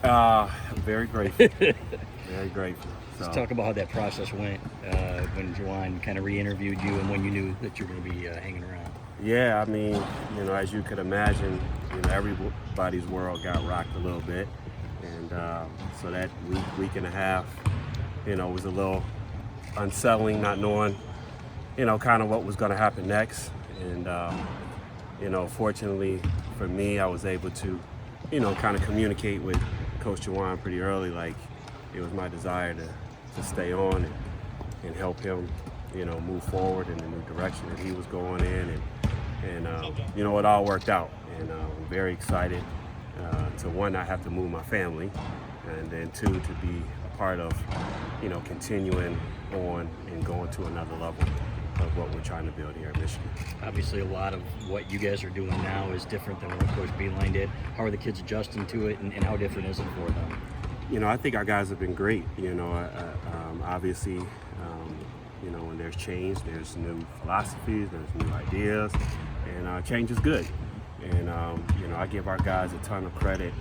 I'm very grateful. Very grateful. Let's talk about how that process went when Juwan kind of re-interviewed you and when you knew that you were going to be hanging around. Yeah, I mean, as you could imagine, everybody's world got rocked a little bit, and so that week and a half, was a little unsettling, not knowing, kind of what was going to happen next. And fortunately for me, I was able to, kind of communicate with Coach Juwan pretty early, like it was my desire to stay on and help him, move forward in the new direction that he was going in, and it all worked out, and I'm very excited to, one, not have to move my family, and then two, to be a part of, continuing on and going to another level of what we're trying to build here in Michigan. Obviously, a lot of what you guys are doing now is different than what Coach Beeline did. How are the kids adjusting to it, and how different is it for them? I think our guys have been great. Obviously, when there's change, there's new philosophies, there's new ideas, and change is good. And I give our guys a ton of credit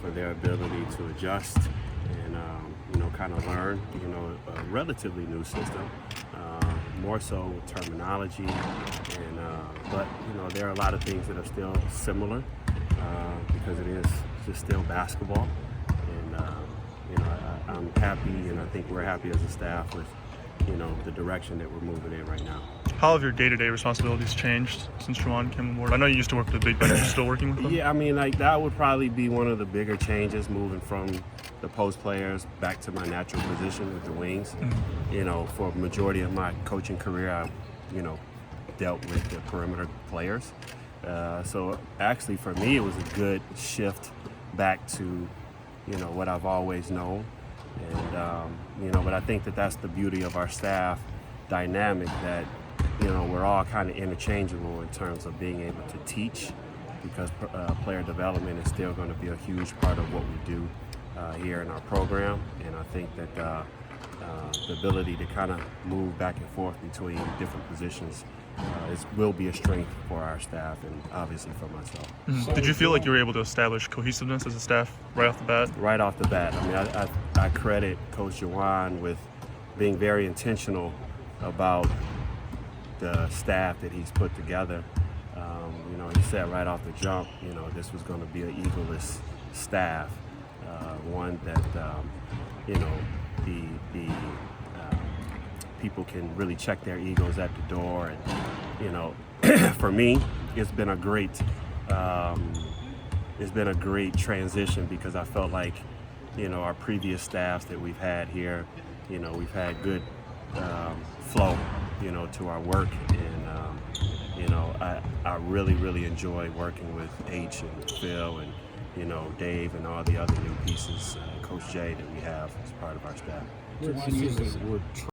for their ability to adjust and kind of learn a relatively new system, more so with terminology, and but there are a lot of things that are still similar because it is just still basketball. And I'm happy, and I think we're happy as a staff with the direction that we're moving in right now. How have your day-to-day responsibilities changed since Juwan came on board? I know you used to work with the Big Ben. Are you still working with them? Yeah, I mean, that would probably be one of the bigger changes, moving from the post players back to my natural position with the wings. Mm-hmm. For a majority of my coaching career, I, dealt with the perimeter players. So actually, for me, it was a good shift back to, what I've always known. And, but I think that that's the beauty of our staff dynamic, that, we're all kind of interchangeable in terms of being able to teach, because player development is still going to be a huge part of what we do here in our program. And I think that the ability to kind of move back and forth between different positions will be a strength for our staff, and obviously for myself. Mm-hmm. Did you feel like you were able to establish cohesiveness as a staff right off the bat? Right off the bat. I mean, I credit Coach Juwan with being very intentional about the staff that he's put together. He said right off the jump, this was going to be an egoless staff, one that, the people can really check their egos at the door. And, for me, it's been a great transition, because I felt like, our previous staffs that we've had here, we've had good flow, to our work. And, I really, really enjoy working with H and Phil and, Dave and all the other new pieces, Coach Jay, that we have as part of our staff.